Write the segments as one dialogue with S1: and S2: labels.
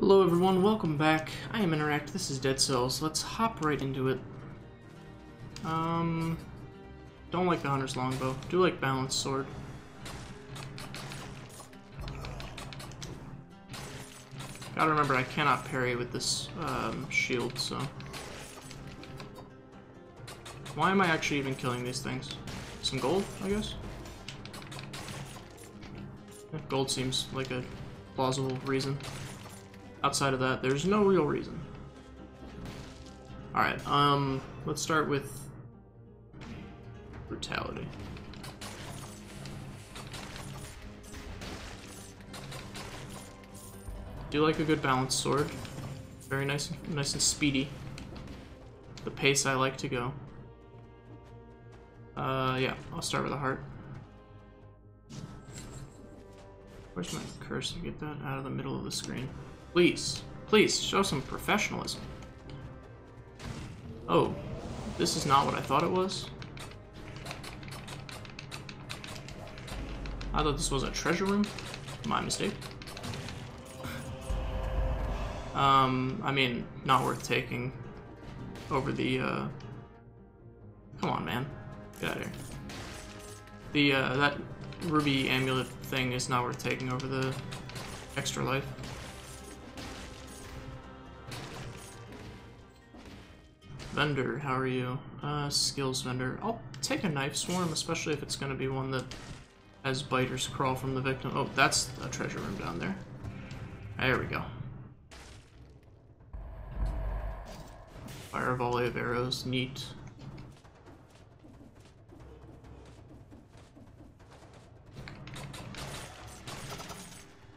S1: Hello everyone, welcome back. I am Interact, this is Dead Cells. Let's hop right into it. Don't like the Hunter's Longbow. Do like Balanced Sword. Gotta remember, I cannot parry with this shield, so... Why am I actually even killing these things? Some gold, I guess? Yeah, gold seems like a plausible reason. Outside of that, there's no real reason. Alright, let's start with brutality. Do like a good balanced sword. Very nice and speedy. The pace I like to go. Yeah, I'll start with a heart. Where's my cursor? Get that out of the middle of the screen. Please, please, show some professionalism. Oh, this is not what I thought it was. I thought this was a treasure room. My mistake. I mean, not worth taking over the, Come on, man. Get out of here. The, that ruby amulet thing is not worth taking over the extra life. Vendor, how are you? Skills vendor. I'll take a knife swarm, especially if it's going to be one that has biters crawl from the victim. Oh, that's a treasure room down there. There we go. Fire a volley of arrows. Neat.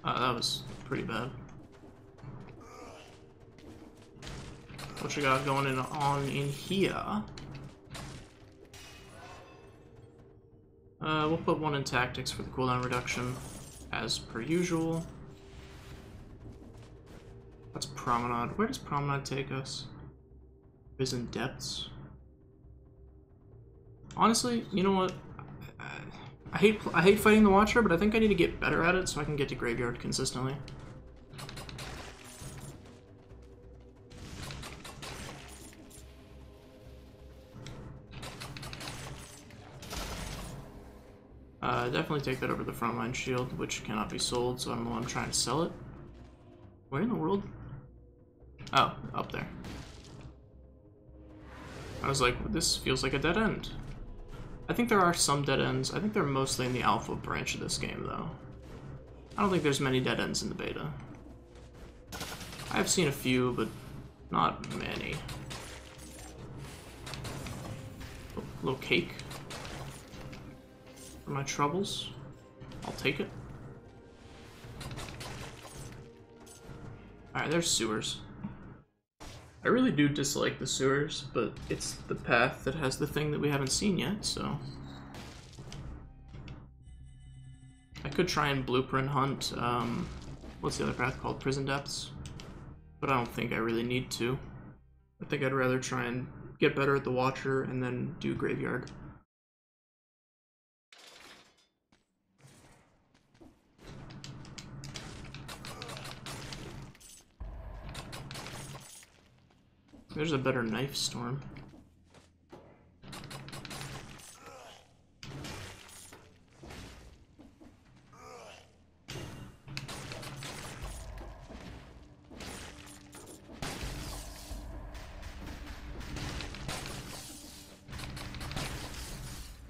S1: That was pretty bad. What you got going on in here? We'll put one in tactics for the cooldown reduction, as per usual. That's Promenade. Where does Promenade take us? Prison Depths. Honestly, you know what? I hate fighting the Watcher, but I think I need to get better at it so I can get to Graveyard consistently. Definitely take that over the frontline shield, which cannot be sold, so I don't know why I'm trying to sell it. Where in the world? Oh, up there. I was like, this feels like a dead end. I think there are some dead ends. I think they're mostly in the alpha branch of this game, though. I don't think there's many dead ends in the beta. I've seen a few, but not many. Little cake. For my troubles. I'll take it. Alright, there's sewers. I really do dislike the sewers, but it's the path that has the thing that we haven't seen yet, so... I could try and blueprint hunt, what's the other path called? Prison Depths? But I don't think I really need to. I think I'd rather try and get better at the Watcher and then do Graveyard. There's a better knife storm.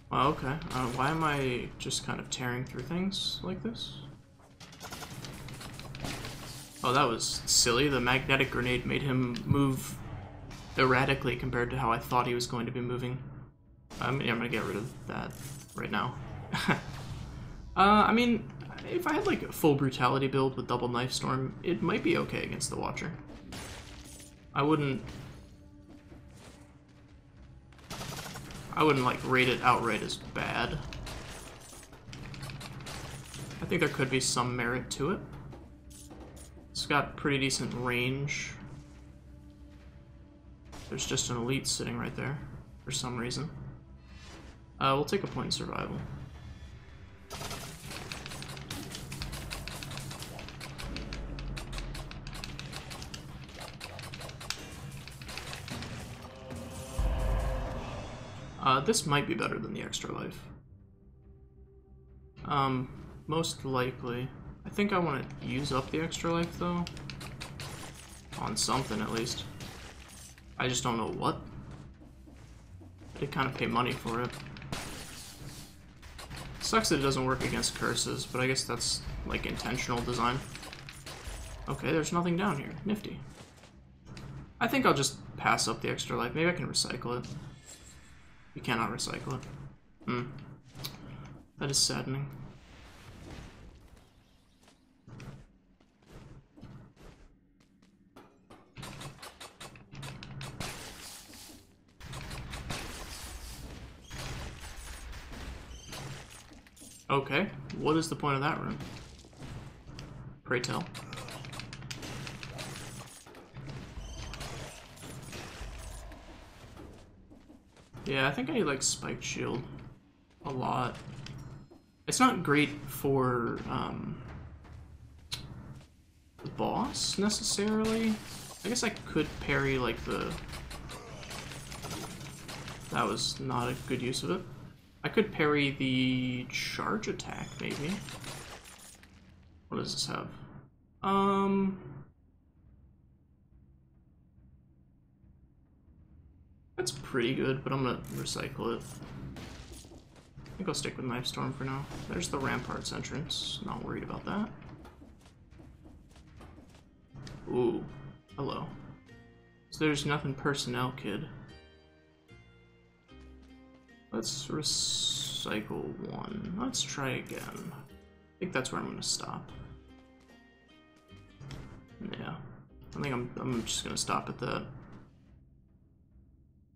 S1: Well, okay. Why am I just kind of tearing through things like this? Oh, that was silly. The magnetic grenade made him move erratically compared to how I thought he was going to be moving. Yeah, I'm gonna get rid of that right now. I mean, if I had like a full brutality build with double knife storm, it might be okay against the Watcher. I wouldn't like rate it outright as bad. I think there could be some merit to it. It's got pretty decent range. There's just an elite sitting right there, for some reason. We'll take a point in survival. This might be better than the extra life. Most likely. I think I want to use up the extra life, though. On something, at least. I just don't know what. I did kind of pay money for it. Sucks that it doesn't work against curses, but I guess that's, like, intentional design. Okay, there's nothing down here. Nifty. I think I'll just pass up the extra life. Maybe I can recycle it. You cannot recycle it. That is saddening. Okay, what is the point of that room? Pray tell. Yeah, I think I like Spiked Shield a lot. It's not great for the boss, necessarily. I guess I could parry, like, the... That was not a good use of it. I could parry the charge attack, maybe. What does this have? That's pretty good, but I'm gonna recycle it. I think I'll stick with Knife Storm for now. There's the Ramparts entrance. Not worried about that. Ooh, hello. So there's nothing personnel, kid. Let's recycle one. Let's try again. I think that's where I'm gonna stop. Yeah, I think I'm just gonna stop at that.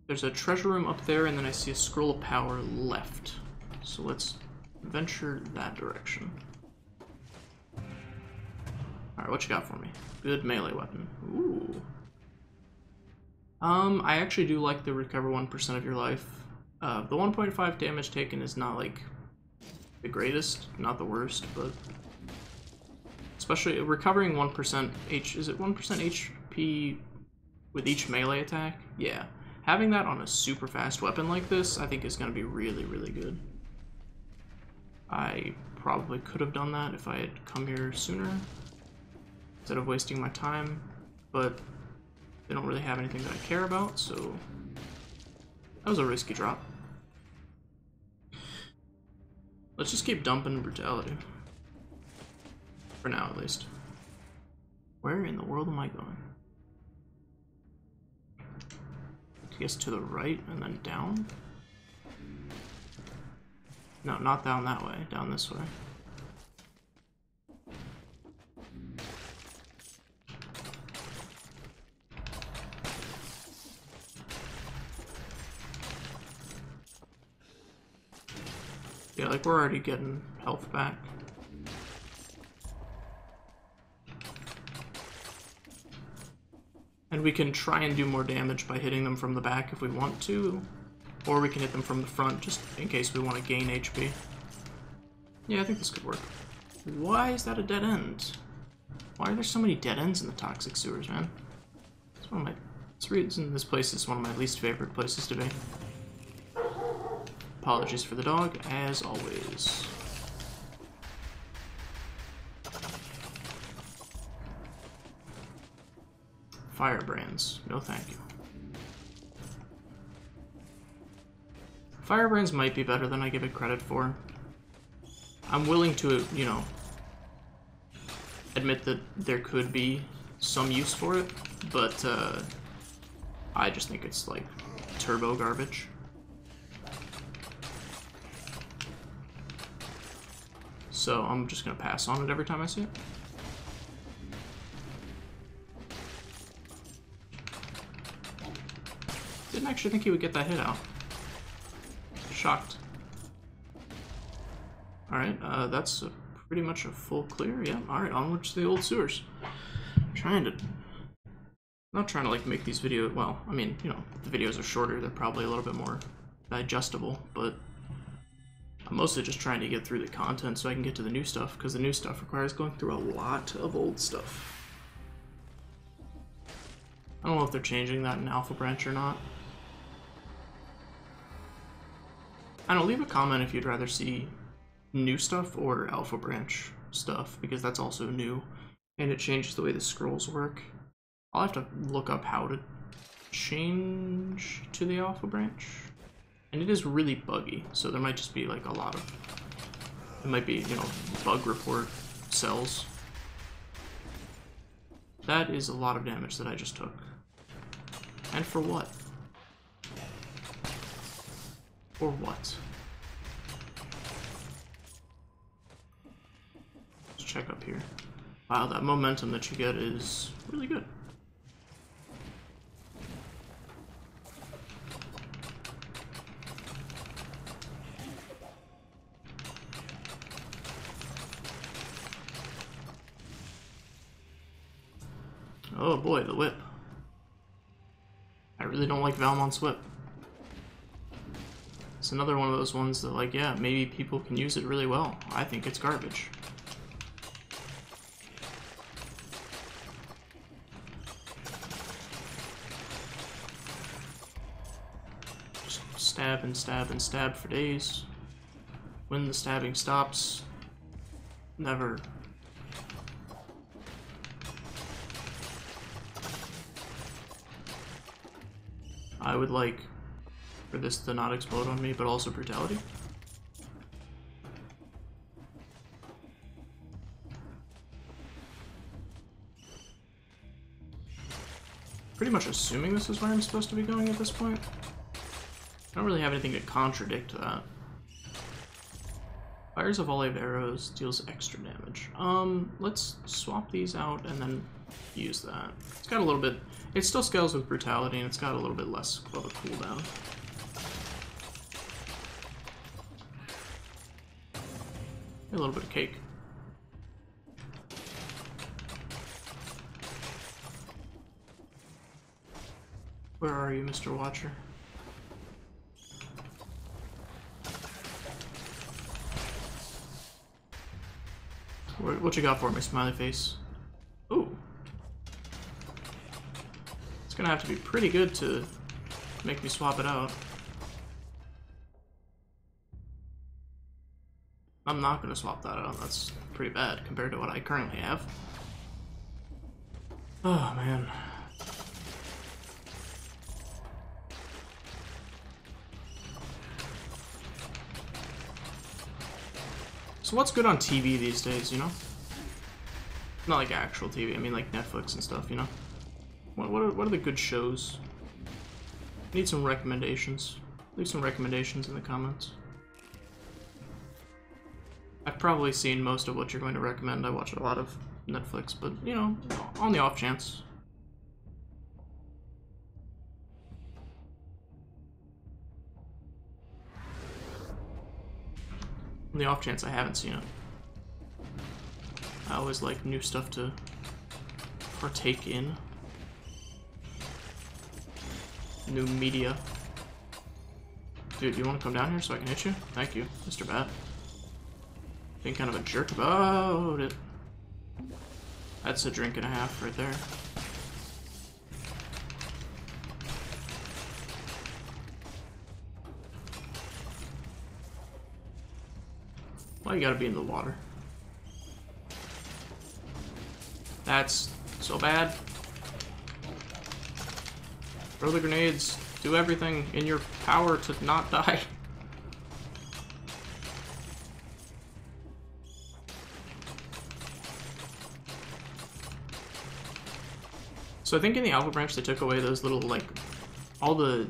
S1: There's a treasure room up there, and then I see a scroll of power left. So let's venture that direction. Alright, what you got for me? Good melee weapon. Ooh. I actually do like the recover 1% of your life. The 1.5 damage taken is not, like, the greatest, not the worst, but... Especially recovering 1% is it 1% HP with each melee attack? Yeah. Having that on a super fast weapon like this, I think is going to be really, really good. I probably could have done that if I had come here sooner, instead of wasting my time, but they don't really have anything that I care about, so that was a risky drop. Let's just keep dumping brutality. For now, at least. Where in the world am I going? I guess to the right and then down? No, not down that way. Down this way. Yeah, like we're already getting health back. And we can try and do more damage by hitting them from the back if we want to, or we can hit them from the front just in case we want to gain HP. Yeah, I think this could work. Why is that a dead end? Why are there so many dead ends in the toxic sewers, man? It's one of my... It's the reason this place is one of my least favorite places to be. Apologies for the dog, as always. Firebrands, no thank you. Firebrands might be better than I give it credit for. I'm willing to, you know, admit that there could be some use for it, but I just think it's like turbo garbage. So I'm just gonna pass on it every time I see it. Didn't actually think he would get that hit out. Shocked. Alright, that's pretty much a full clear. Yeah, alright, onwards to the old sewers. Not trying to like make these videos, well, I mean, you know, the videos are shorter, they're probably a little bit more digestible, but I'm mostly just trying to get through the content so I can get to the new stuff, because the new stuff requires going through a lot of old stuff. I don't know if they're changing that in Alpha Branch or not. I don't know, leave a comment if you'd rather see new stuff or Alpha Branch stuff, because that's also new, and it changes the way the scrolls work. I'll have to look up how to change to the Alpha Branch. And it is really buggy, so there might just be like a lot of... It might be, you know, bug report cells. That is a lot of damage that I just took. And for what? For what? Let's check up here. Wow, that momentum that you get is really good. Oh boy, the whip. I really don't like Valmont's whip. It's another one of those ones that, like, yeah, maybe people can use it really well. I think it's garbage. Just stab and stab and stab for days. When the stabbing stops, never. I would like for this to not explode on me, but also brutality. Pretty much assuming this is where I'm supposed to be going at this point. I don't really have anything to contradict that. Fires a volley of arrows, deals extra damage. Let's swap these out and then use that. It's got a little bit, it still scales with brutality, and it's got a little bit less of a cooldown. A little bit of cake. Where are you, Mr. Watcher? What you got for me, smiley face? Ooh. It's gonna have to be pretty good to make me swap it out. I'm not gonna swap that out. That's pretty bad compared to what I currently have. Oh, man. So what's good on TV these days, you know? Not like actual TV, I mean like Netflix and stuff, you know? What are the good shows? Need some recommendations. Leave some recommendations in the comments. I've probably seen most of what you're going to recommend. I watch a lot of Netflix, but, you know, on the off chance. On the off chance I haven't seen it. I always like new stuff to partake in. New media. Dude, you want to come down here so I can hit you? Thank you, Mr. Bat. Being kind of a jerk about it. That's a drink and a half right there. Why you gotta be in the water? That's so bad. Throw the grenades. Do everything in your power to not die. So I think in the Alpha Branch they took away those little, like, all the,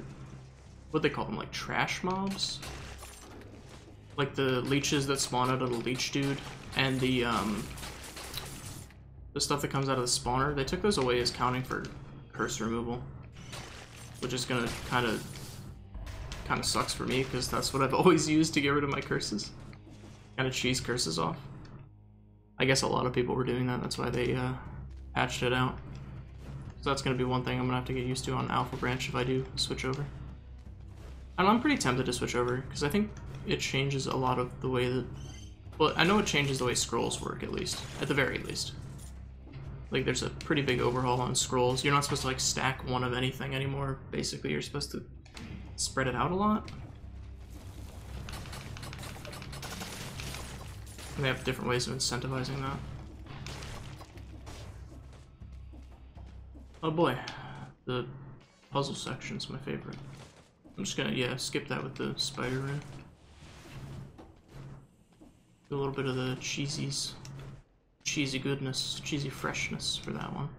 S1: what they call them, like trash mobs? Like the leeches that spawn out of the leech dude, and the stuff that comes out of the spawner. They took those away as counting for curse removal, which is gonna kind of sucks for me, because that's what I've always used to get rid of my curses. Kind of cheese curses off. I guess a lot of people were doing that, that's why they patched it out. So that's gonna be one thing I'm gonna have to get used to on Alpha Branch if I do switch over. And I'm pretty tempted to switch over, because I think it changes a lot of the way that... Well, I know it changes the way scrolls work, at least. At the very least. Like, there's a pretty big overhaul on scrolls. You're not supposed to, like, stack one of anything anymore. Basically, you're supposed to spread it out a lot. And they have different ways of incentivizing that. Oh boy, the puzzle section's my favorite. I'm just gonna, yeah, skip that with the spider in. Do a little bit of the cheesy goodness, cheesy freshness for that one.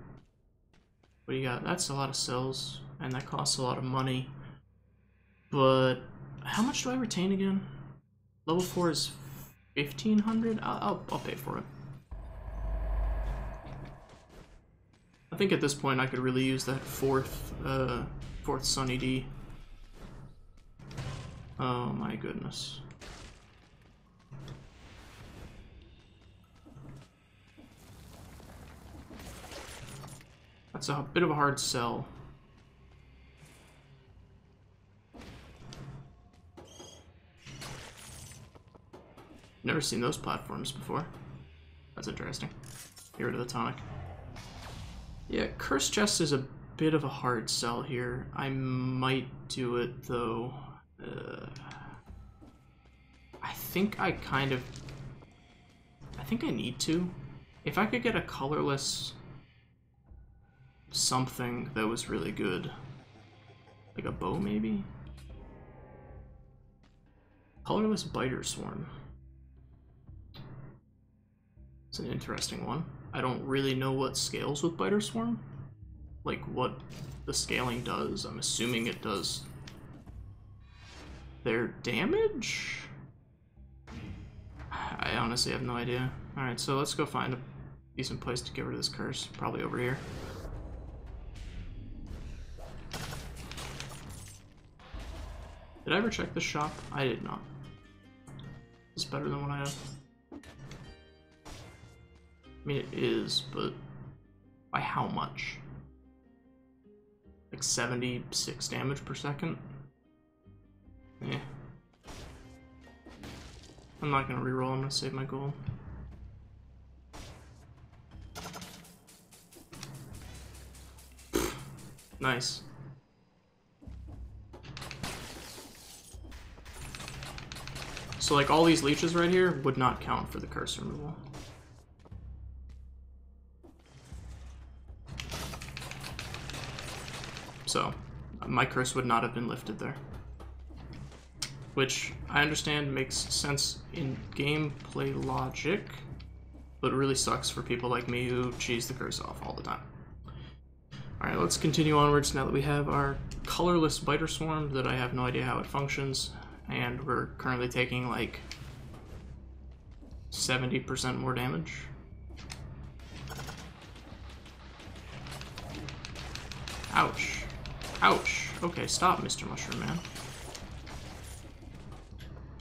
S1: What do you got? That's a lot of cells, and that costs a lot of money. But how much do I retain again? Level 4 is 1,500? I'll pay for it. I think at this point I could really use that fourth Sunny D. Oh my goodness. That's a bit of a hard sell. Never seen those platforms before. That's interesting. Get rid of the tonic. Yeah, Curse Chest is a bit of a hard sell here. I might do it though. I think I need to. If I could get a colorless something that was really good. Like a bow, maybe? Colorless Biter Swarm. It's an interesting one. I don't really know what scales with Biter Swarm. Like, what the scaling does. I'm assuming it does their damage? I honestly have no idea. Alright, so let's go find a decent place to get rid of this curse. Probably over here. Did I ever check the shop? I did not. It's better than what I have. I mean, it is, but by how much? Like 76 damage per second? Yeah. I'm not gonna reroll, I'm gonna save my gold. Nice. So like all these leeches right here would not count for the curse removal. So my curse would not have been lifted there. Which I understand makes sense in gameplay logic, but it really sucks for people like me who cheese the curse off all the time. Alright, let's continue onwards now that we have our colorless Biter Swarm that I have no idea how it functions. And we're currently taking like 70% more damage. Ouch. Ouch. Okay, stop, Mr. Mushroom Man.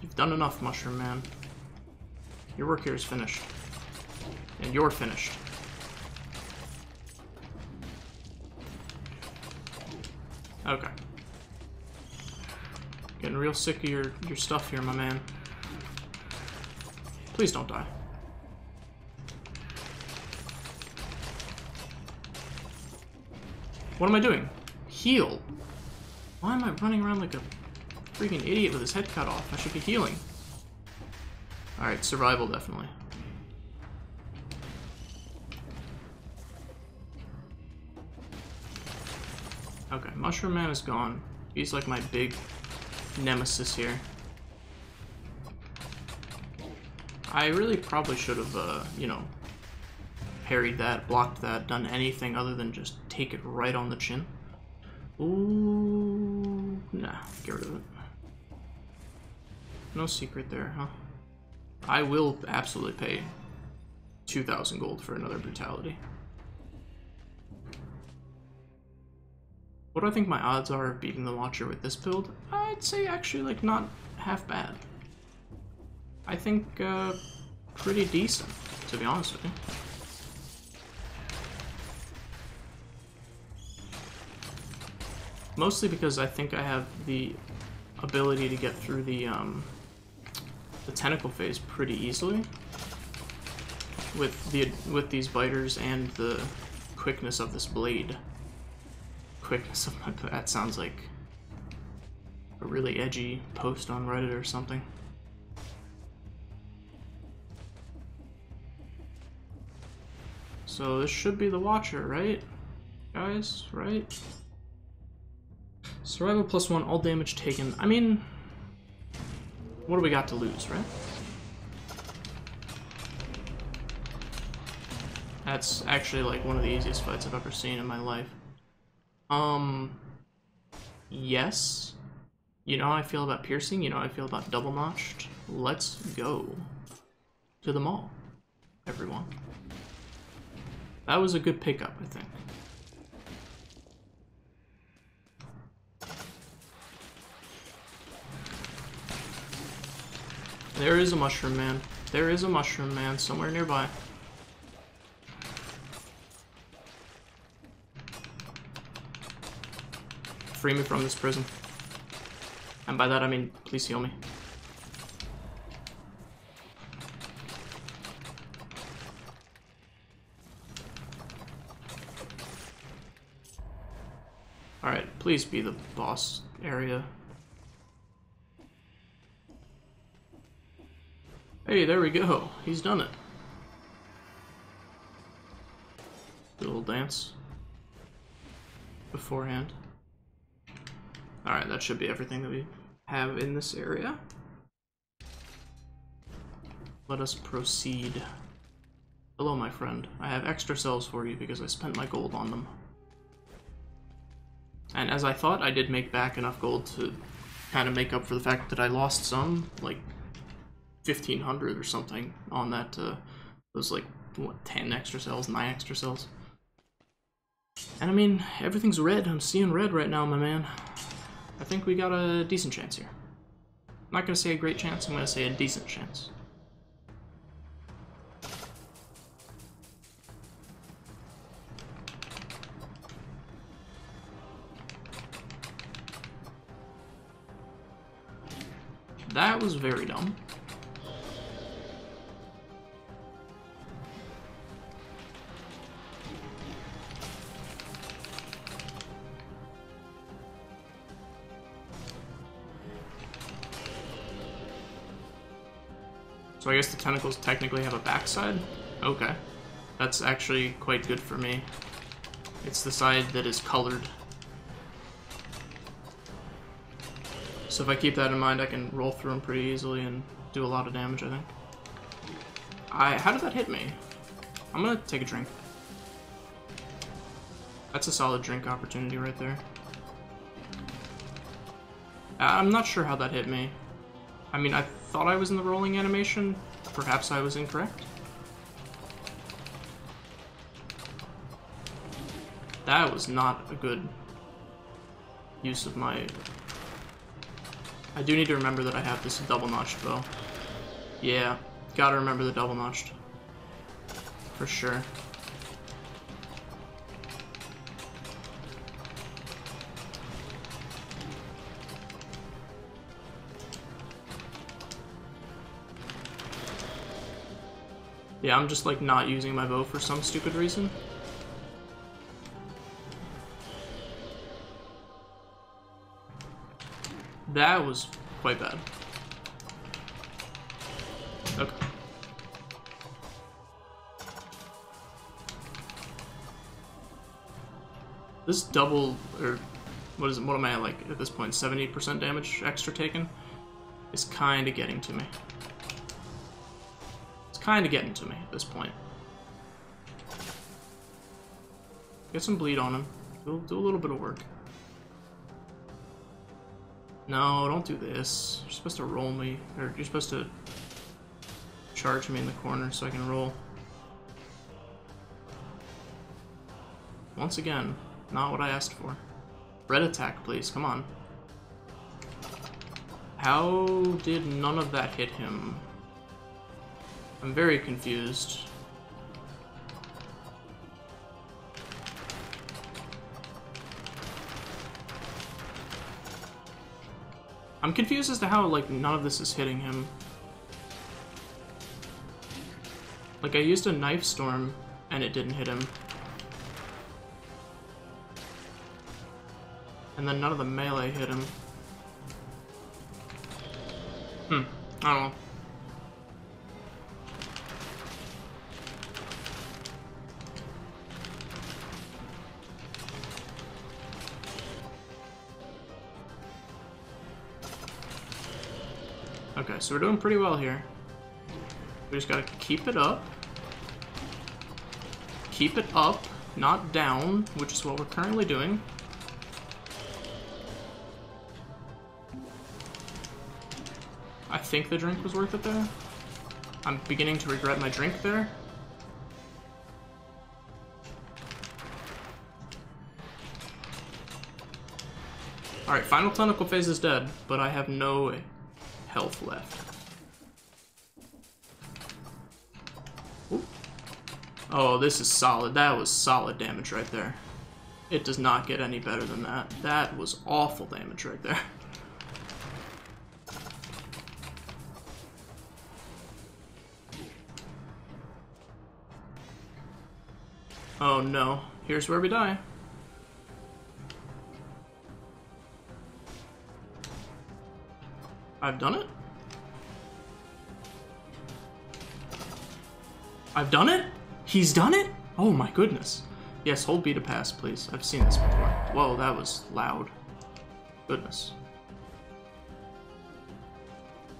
S1: You've done enough, Mushroom Man. Your work here is finished. And you're finished. Okay. Getting real sick of your stuff here, my man. Please don't die. What am I doing? Heal. Why am I running around like a freaking idiot with his head cut off? I should be healing. Alright, survival definitely. Okay, Mushroom Man is gone. He's like my big nemesis here. I really probably should have, you know, parried that, blocked that, done anything other than just take it right on the chin. Ooh, nah, get rid of it. No secret there, huh? I will absolutely pay 2,000 gold for another brutality. What do I think my odds are of beating the Watcher with this build? I'd say actually, like, not half bad. I think, pretty decent, to be honest with you. Mostly because I think I have the ability to get through the tentacle phase pretty easily with these biters and the quickness of this blade. Quickness of my... that sounds like a really edgy post on Reddit or something. So this should be the Watcher, right? Guys, right? Survival +1, all damage taken. I mean, what do we got to lose, right? That's actually like one of the easiest fights I've ever seen in my life. Yes. You know how I feel about piercing, you know how I feel about double notched. Let's go to the mall, everyone. That was a good pickup, I think. There is a mushroom man. There is a mushroom man somewhere nearby. Free me from this prison. And by that I mean, please heal me. Alright, please be the boss area. Hey, there we go. He's done it. Do a little dance beforehand. Alright, that should be everything that we have in this area. Let us proceed. Hello, my friend. I have extra cells for you because I spent my gold on them. And as I thought, I did make back enough gold to kind of make up for the fact that I lost some, like 1,500 or something on that, those like, what, 10 extra cells, 9 extra cells. And I mean, everything's red. I'm seeing red right now, my man. I think we got a decent chance here. I'm not gonna say a great chance, I'm gonna say a decent chance. That was very dumb. So I guess the tentacles technically have a backside? Okay. That's actually quite good for me. It's the side that is colored. So if I keep that in mind, I can roll through them pretty easily and do a lot of damage, I think. How did that hit me? I'm gonna take a drink. That's a solid drink opportunity right there. I'm not sure how that hit me. I mean, I thought I was in the rolling animation. Perhaps I was incorrect. That was not a good use of my... I do need to remember that I have this double-notched bow. Yeah, gotta remember the double-notched. For sure. Yeah, I'm just like not using my bow for some stupid reason. That was quite bad. Okay. This double, or what am I like at this point, 70% damage extra taken? Is kinda getting to me. It's kinda getting to me at this point. Get some bleed on him. Do a little bit of work. No, don't do this. You're supposed to roll me, or you're supposed to charge me in the corner so I can roll. Once again, not what I asked for. Red attack, please, come on. How did none of that hit him? I'm very confused. I'm confused as to how, like, none of this is hitting him. Like, I used a knife storm, and it didn't hit him. And then none of the melee hit him. I don't know. Okay, so we're doing pretty well here. We just gotta keep it up. Keep it up, not down, which is what we're currently doing. I think the drink was worth it there. I'm beginning to regret my drink there. Alright, final tentacle phase is dead, but I have no health left. Ooh. Oh, this is solid. That was solid damage right there. It does not get any better than that. That was awful damage right there. Oh no. Here's where we die. I've done it? I've done it? He's done it? Oh my goodness. Yes, hold B to pass, please. I've seen this before. Whoa, that was loud. Goodness.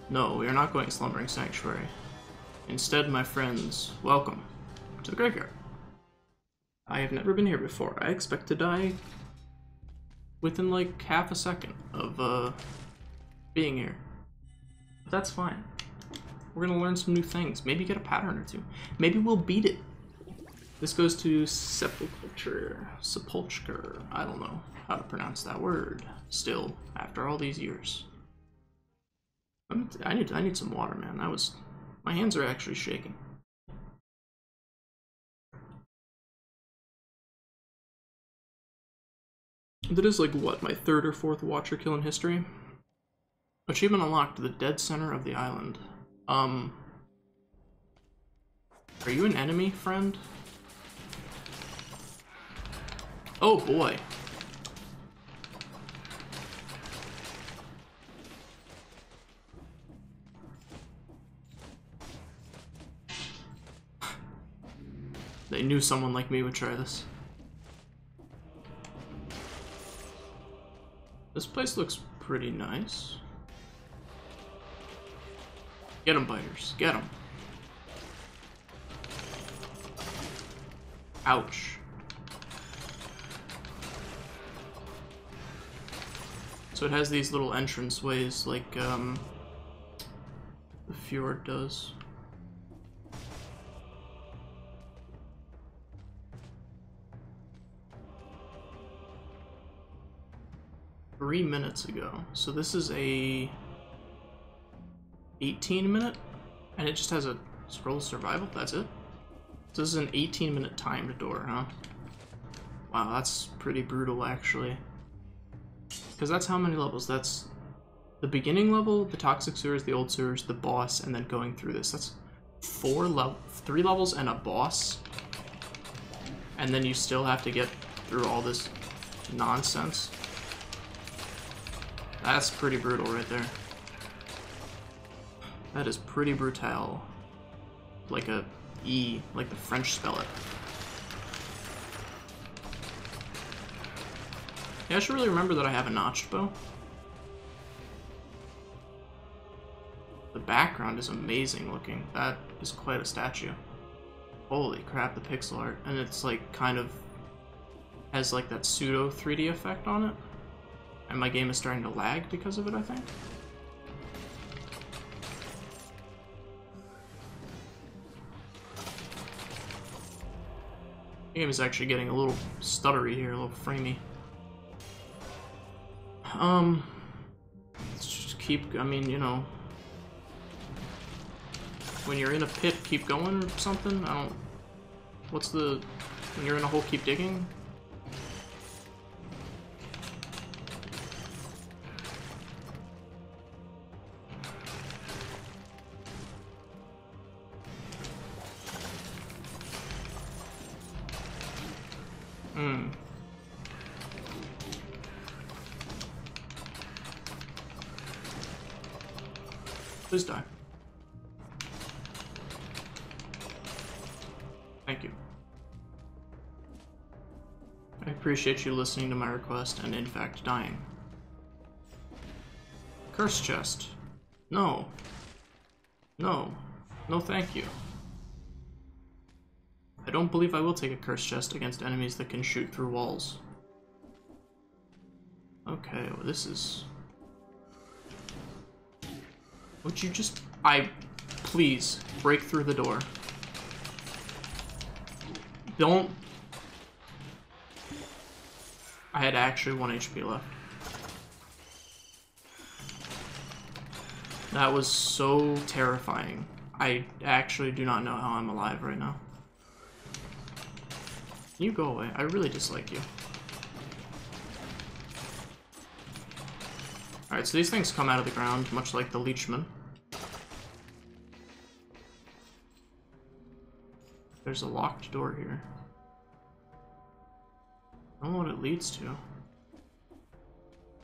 S1: No, we are not going Slumbering Sanctuary. Instead, my friends, welcome to the graveyard. I have never been here before. I expect to die within like half a second of being here. But that's fine. We're gonna learn some new things. Maybe get a pattern or two. Maybe we'll beat it. This goes to Sepulchre. I don't know how to pronounce that word still, after all these years. I need some water, man. My hands are actually shaking. That is like, what, my third or fourth Watcher kill in history? Achievement unlocked, the dead center of the island. Are you an enemy, friend? Oh boy. They knew someone like me would try this. This place looks pretty nice. Get 'em, biters. Get 'em. Ouch. So it has these little entrance ways like the fjord does. Three minutes ago. So this is a 18-minute, and it just has a scroll of survival. That's it. So this is an 18-minute timed door, huh? Wow, that's pretty brutal, actually. Because that's how many levels? That's the beginning level, the toxic sewers, the old sewers, the boss, and then going through this. That's 3 levels and a boss. And then you still have to get through all this nonsense. That's pretty brutal right there. That is pretty brutal. Like a E, like the French spell it. Yeah, I should really remember that I have a notched bow. The background is amazing looking. That is quite a statue. Holy crap, the pixel art. And it's like kind of has like that pseudo 3D effect on it. And my game is starting to lag because of it, I think. The game is actually getting a little stuttery here, a little framey. Let's just keep, I mean, you know, when you're in a pit, keep going or something? I don't, what's the, when you're in a hole, keep digging? Please die. Thank you. I appreciate you listening to my request and in fact dying. Curse chest. No. No. No thank you. I don't believe I will take a curse chest against enemies that can shoot through walls. Okay, well this is... Would you just... Please, break through the door. Don't... I had actually 1 HP left. That was so terrifying. I actually do not know how I'm alive right now. You go away. I really dislike you. Alright, so these things come out of the ground, much like the leechmen. There's a locked door here. I don't know what it leads to.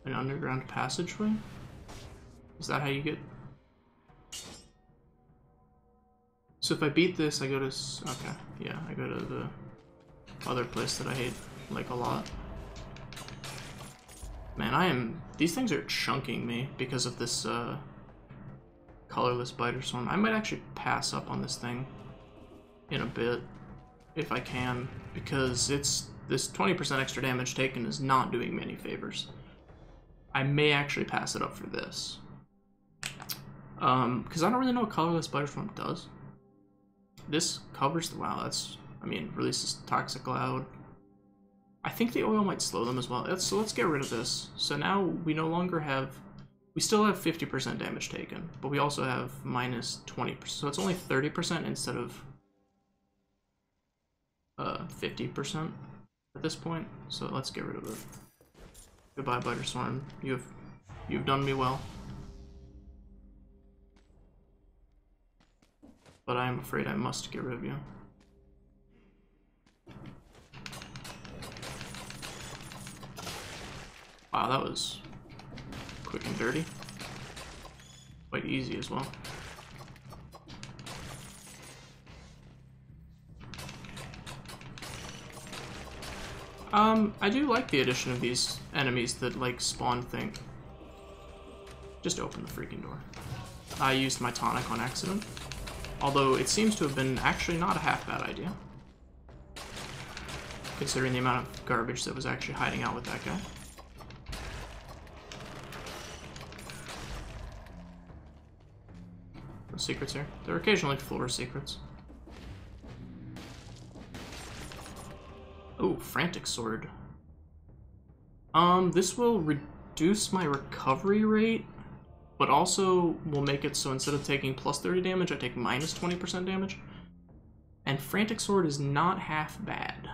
S1: An underground passageway? Is that how you get... So if I beat this, I go to... Okay, yeah, I go to the other place that I hate, like, a lot. Man, these things are chunking me because of this, colorless biter swarm. I might actually pass up on this thing in a bit, if I can, because this 20% extra damage taken is not doing me any favors. I may actually pass it up for this. Because I don't really know what colorless biter swarm does. This covers the... Wow, that's... I mean, releases toxic cloud. I think the oil might slow them as well. So let's get rid of this. So now we no longer have... We still have 50% damage taken, but we also have minus 20%. So it's only 30% instead of 50% at this point. So let's get rid of it. Goodbye, Biter Swarm. You've done me well. But I am afraid I must get rid of you. Wow, that was quick and dirty. Quite easy as well. I do like the addition of these enemies that, like, spawn think. Just open the freaking door. I used my tonic on accident. Although it seems to have been actually not a half bad idea. Considering the amount of garbage that was actually hiding out with that guy. No secrets here. There are occasionally floor secrets. Oh, Frantic Sword. This will reduce my recovery rate, but also will make it so instead of taking plus 30 damage, I take minus 20% damage. And Frantic Sword is not half bad.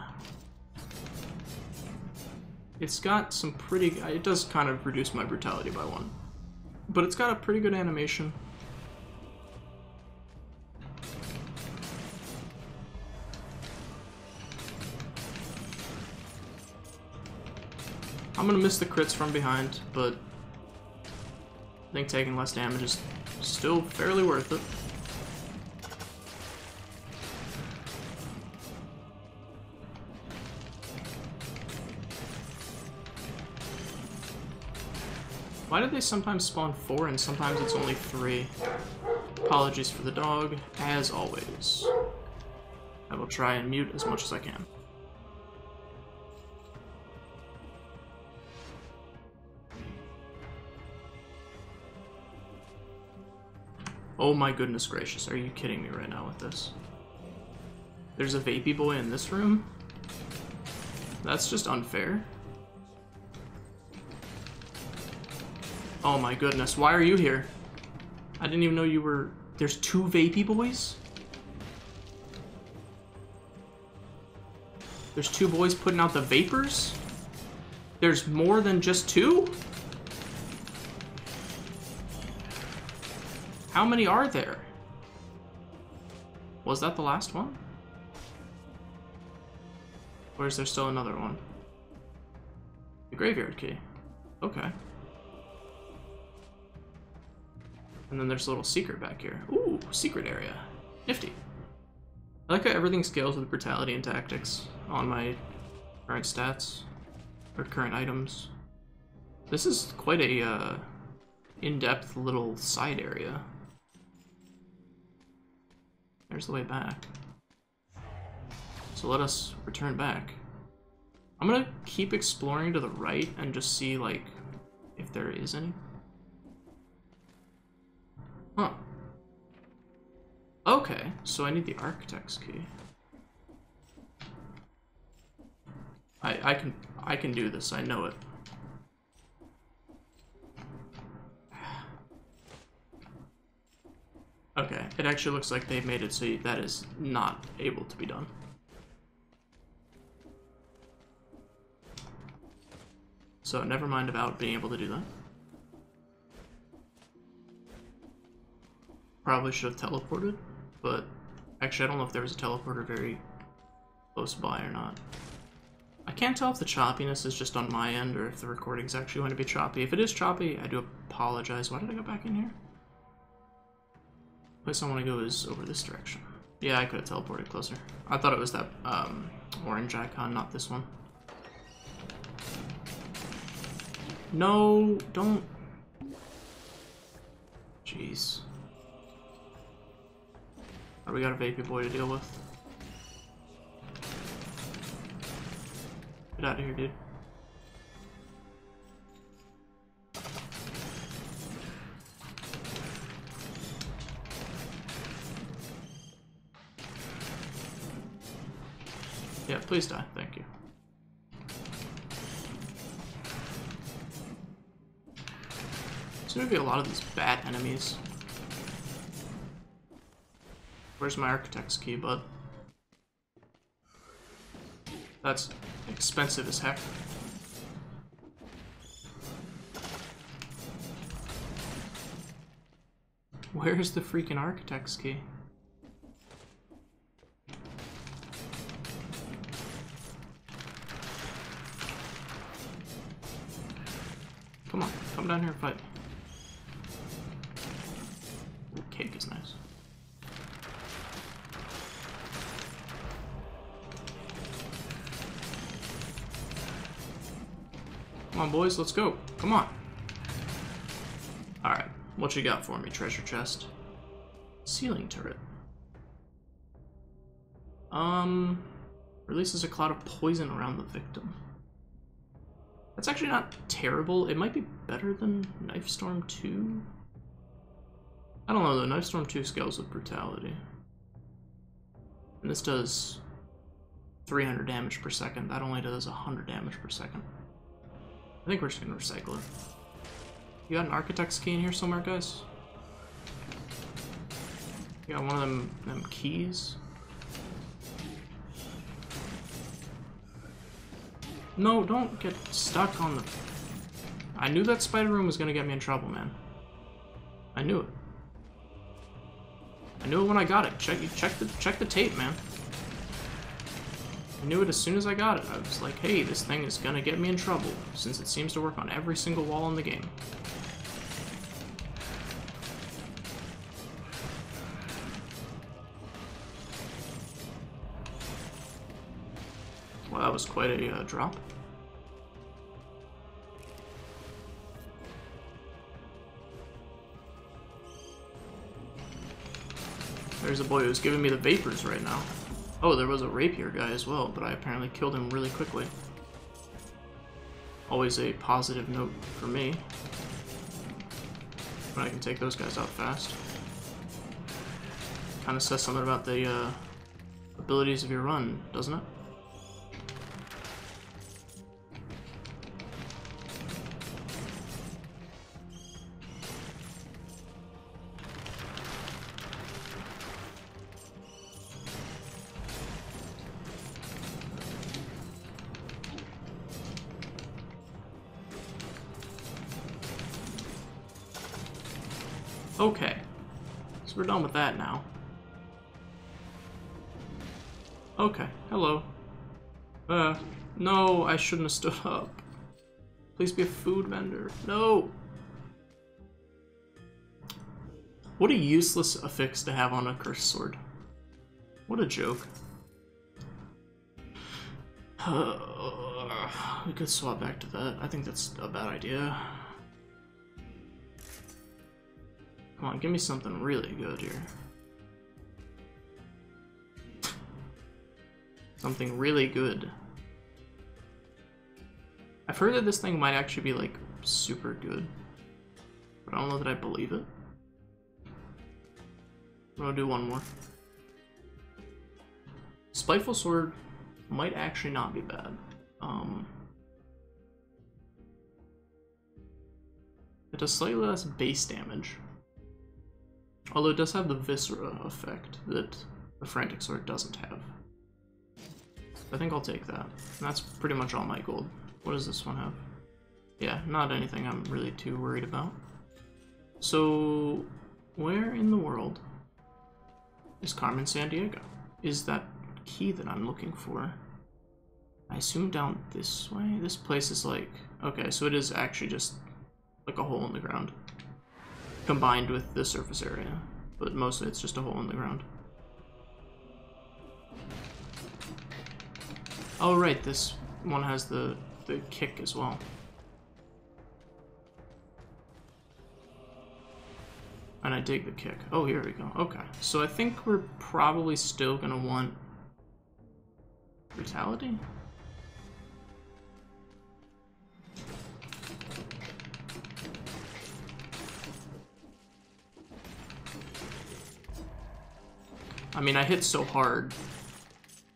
S1: It's got some pretty... It does kind of reduce my brutality by 1. But it's got a pretty good animation. I'm gonna miss the crits from behind, but I think taking less damage is still fairly worth it. Why do they sometimes spawn 4 and sometimes it's only 3? Apologies for the dog, as always. I will try and mute as much as I can. Oh my goodness gracious, are you kidding me right now with this? There's a vapey boy in this room? That's just unfair. Oh my goodness, why are you here? I didn't even know you were... There's 2 vapey boys? There's 2 boys putting out the vapors? There's more than just 2? How many are there? Was that the last one? Or is there still another one? The graveyard key. Okay. And then there's a little secret back here. Ooh, secret area. Nifty. I like how everything scales with brutality and tactics on my current stats. Or current items. This is quite a in-depth little side area. There's the way back. So let us return back. I'm gonna keep exploring to the right and just see, like, if there is any. Huh. Okay, so I need the architect's key. I can do this, I know it. Okay, it actually looks like they've made it so that is not able to be done. So never mind about being able to do that. Probably should have teleported, but actually I don't know if there was a teleporter very close by or not. I can't tell if the choppiness is just on my end or if the recording's actually going to be choppy. If it is choppy, I do apologize. Why did I go back in here? The place I want to go is over this direction. Yeah, I could have teleported closer. I thought it was that orange icon, not this one. No, don't. Jeez. Oh, we got a vapey boy to deal with. Get out of here, dude. Yeah, please die. Thank you. There's gonna be a lot of these bat enemies. Where's my architect's key, bud? That's expensive as heck. Where's the freaking architect's key? Come on, come down here and fight me. Ooh, cake is nice. Come on, boys, let's go. Come on. Alright, what you got for me, treasure chest? Ceiling turret. Releases a cloud of poison around the victim. That's actually not terrible. It might be better than Knife Storm 2. I don't know, though. Knife Storm 2 scales with brutality. And this does 300 damage per second. That only does 100 damage per second. I think we're just gonna recycle it. You got an architect's key in here somewhere, guys? You got one of them keys? No, don't get stuck on the... I knew that spider room was gonna get me in trouble, man. I knew it. I knew it when I got it. Check the tape, man. I knew it as soon as I got it. I was like, hey, this thing is gonna get me in trouble, since it seems to work on every single wall in the game. Well, that was quite a drop. There's a boy who's giving me the vapors right now. Oh, there was a rapier guy as well, but I apparently killed him really quickly. Always a positive note for me. When I can take those guys out fast. Kind of says something about the abilities of your run, doesn't it? Okay, so we're done with that now. Okay, hello. No, I shouldn't have stood up. Please be a food vendor. No! What a useless affix to have on a cursed sword. What a joke. We could swap back to that. I think that's a bad idea. Come on, give me something really good here. Something really good. I've heard that this thing might actually be, like, super good. But I don't know that I believe it. I'm gonna do one more. Spiteful Sword might actually not be bad. It does slightly less base damage. Although it does have the Viscera effect that the Frantic Sword doesn't have. I think I'll take that. And that's pretty much all my gold. What does this one have? Yeah, not anything I'm really too worried about. So, where in the world is Carmen Sandiego? Is that key that I'm looking for? I assume down this way? This place is like... Okay, so it is actually just like a hole in the ground. Combined with the surface area. But mostly it's just a hole in the ground. Oh right, this one has the kick as well. And I dig the kick. Oh, here we go. Okay, so I think we're probably still gonna want brutality? I mean, I hit so hard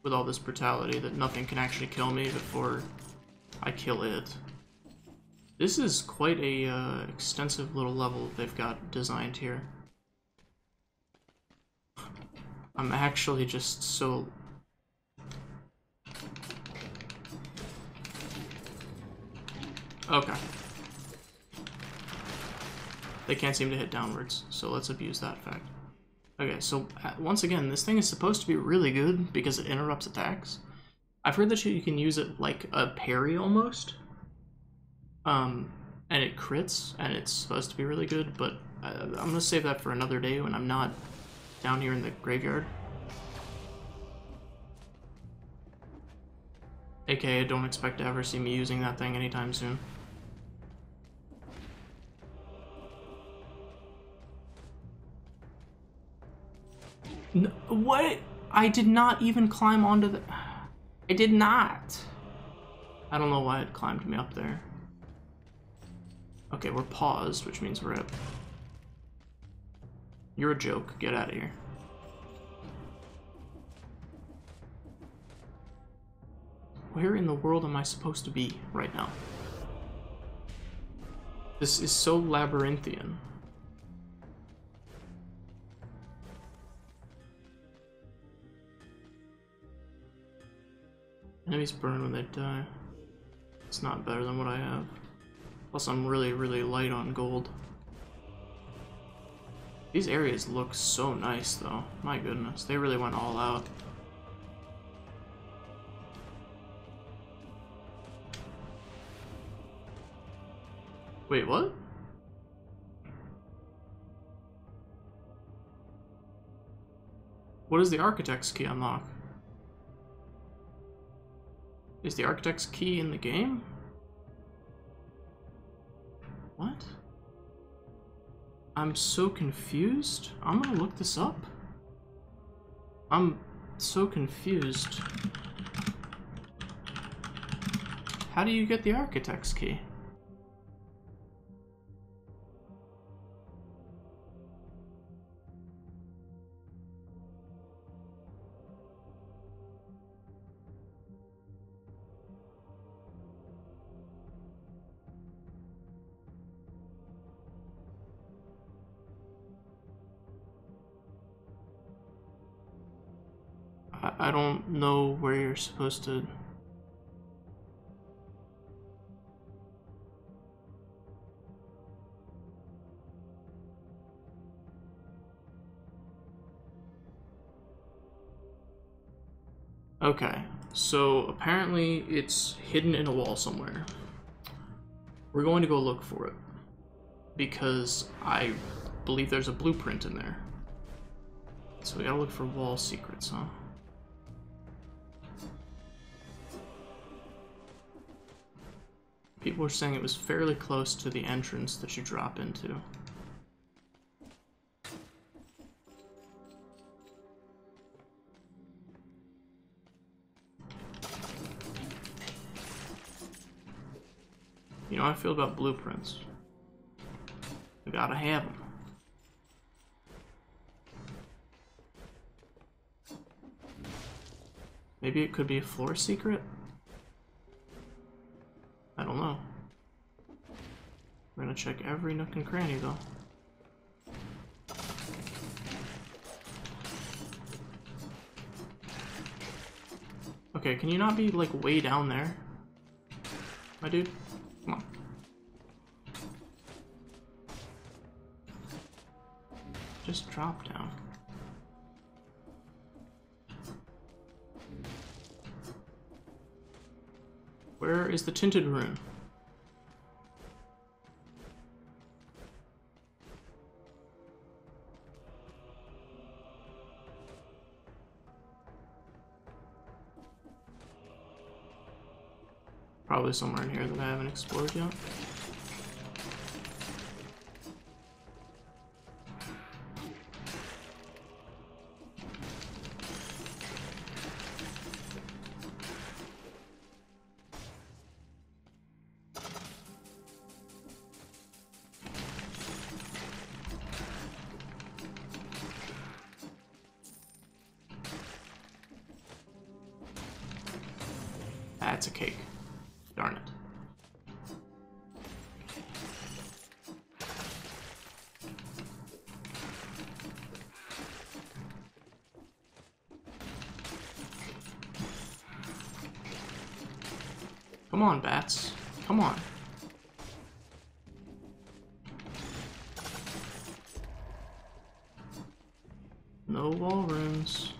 S1: with all this brutality that nothing can actually kill me before I kill it. This is quite a extensive little level they've got designed here. I'm actually just so... Okay. They can't seem to hit downwards, so let's abuse that fact. Okay, so once again, this thing is supposed to be really good because it interrupts attacks. I've heard that you can use it like a parry almost. And it crits, and it's supposed to be really good, but I'm gonna save that for another day when I'm not down here in the graveyard. AKA, don't expect to ever see me using that thing anytime soon. No, what? I did not even climb onto the... I did not. I don't know why it climbed me up there. Okay, we're paused, which means we're up. You're a joke. Get out of here. Where in the world am I supposed to be right now? This is so labyrinthian. Enemies burn when they die. It's not better than what I have. Plus I'm really, really light on gold. These areas look so nice though. My goodness, they really went all out. Wait, what? What does the Architect's key unlock? Is the Architect's key in the game? What? I'm so confused. I'm gonna look this up. I'm so confused. How do you get the Architect's key? I don't know where you're supposed to... Okay, so apparently it's hidden in a wall somewhere. We're going to go look for it, because I believe there's a blueprint in there. So we gotta look for wall secrets, huh? People were saying it was fairly close to the entrance that you drop into. You know how I feel about blueprints. I gotta have them. Maybe it could be a floor secret? I don't know. We're gonna check every nook and cranny though. Okay, can you not be like way down there? My dude? Come on. Just drop down. Where is the tinted rune? Probably somewhere in here that I haven't explored yet. That's a cake. Darn it. Come on, bats. Come on. No wall runes.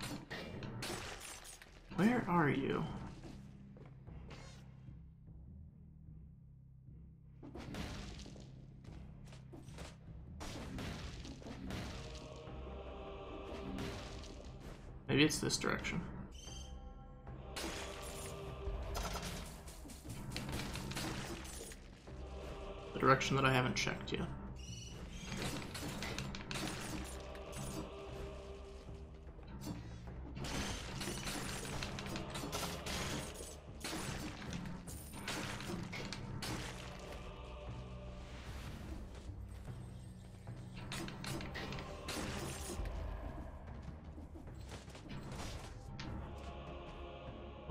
S1: Where are you? Maybe it's this direction. The direction that I haven't checked yet.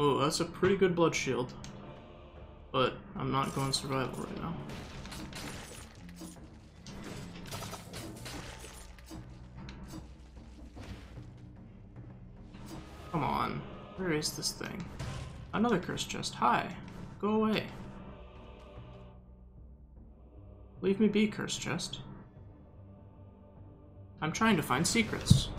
S1: Oh, that's a pretty good blood shield. But I'm not going survival right now. Come on. Where is this thing? Another cursed chest. Hi. Go away. Leave me be, cursed chest. I'm trying to find secrets.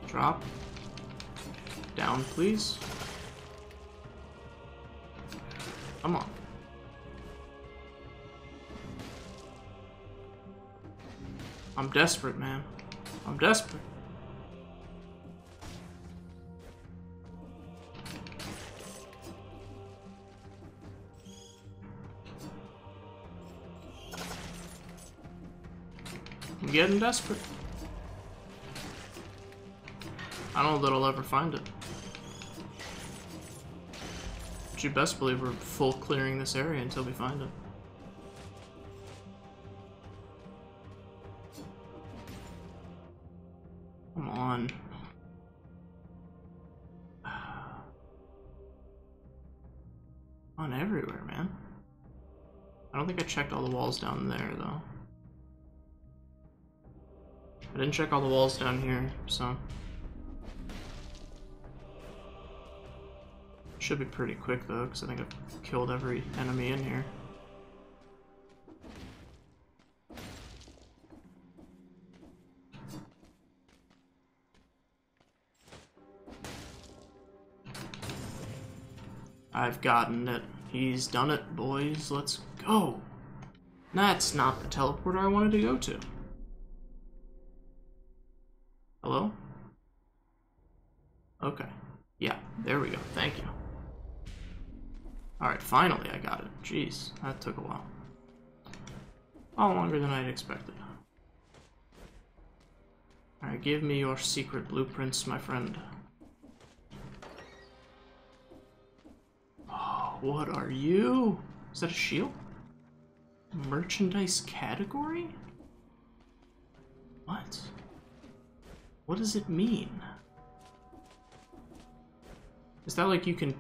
S1: Drop. Down, please. Come on. I'm desperate, man. I'm desperate. I'm getting desperate. I don't know that I'll ever find it. But you best believe we're full clearing this area until we find it. Come on. On everywhere, man. I don't think I checked all the walls down there, though. I didn't check all the walls down here, so... Should be pretty quick though, because I think I've killed every enemy in here. I've gotten it. He's done it, boys. Let's go. That's not the teleporter I wanted to go to. Hello? Okay. Yeah, there we go. Thank you. Alright, finally I got it. Jeez, that took a while. A lot longer than I'd expected. Alright, give me your secret blueprints, my friend. Oh, what are you? Is that a shield? Merchandise category? What? What does it mean? Is that like you can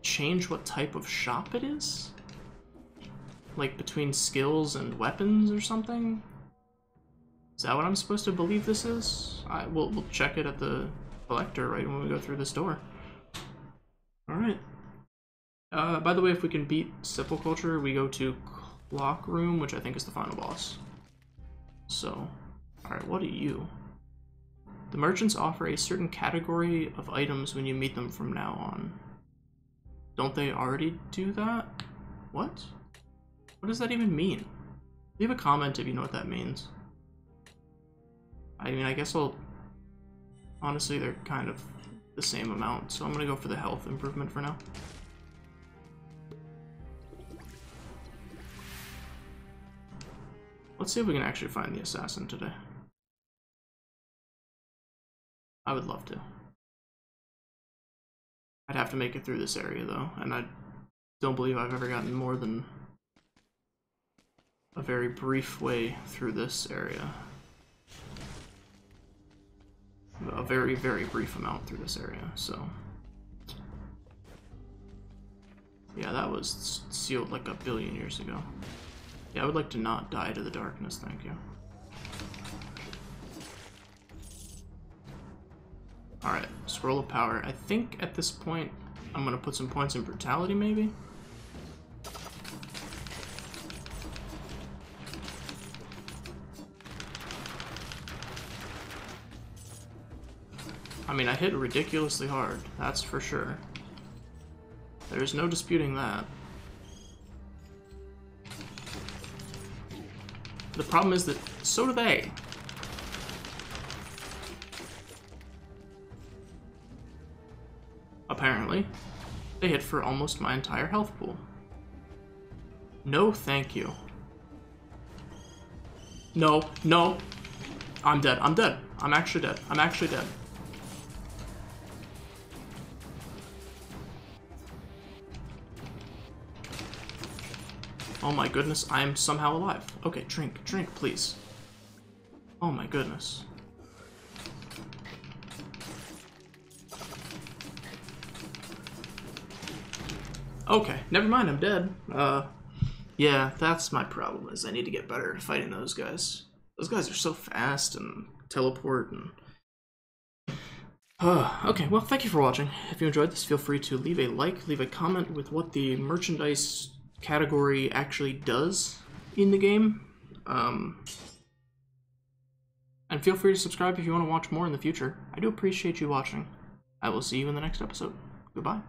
S1: change what type of shop it is? Like between skills and weapons or something? Is that what I'm supposed to believe this is? We'll check it at the collector right when we go through this door. Alright. By the way, if we can beat Sepulchre, we go to Clock Room, which I think is the final boss. So, alright, what are you? The merchants offer a certain category of items when you meet them from now on. Don't they already do that? What? What does that even mean? Leave a comment if you know what that means. I mean, I guess I'll... Honestly, they're kind of the same amount, so I'm gonna go for the health improvement for now. Let's see if we can actually find the assassin today. I would love to. I'd have to make it through this area, though, and I don't believe I've ever gotten more than a very brief way through this area. A very, very brief amount through this area, so... Yeah, that was sealed like a billion years ago. Yeah, I would like to not die to the darkness, thank you. Alright, Scroll of Power. I think at this point I'm gonna put some points in Brutality, maybe? I mean, I hit ridiculously hard, that's for sure. There's no disputing that. The problem is that so do they. Apparently, they hit for almost my entire health pool. No, thank you. No, no. I'm dead. I'm dead. I'm actually dead. I'm actually dead. Oh my goodness, I am somehow alive. Okay, drink, drink, please. Oh my goodness. Okay, never mind, I'm dead. Yeah, that's my problem, is I need to get better at fighting those guys. Those guys are so fast and teleport and... okay, well, thank you for watching. If you enjoyed this, feel free to leave a like, leave a comment with what the merchandise category actually does in the game. And feel free to subscribe if you want to watch more in the future. I do appreciate you watching. I will see you in the next episode. Goodbye.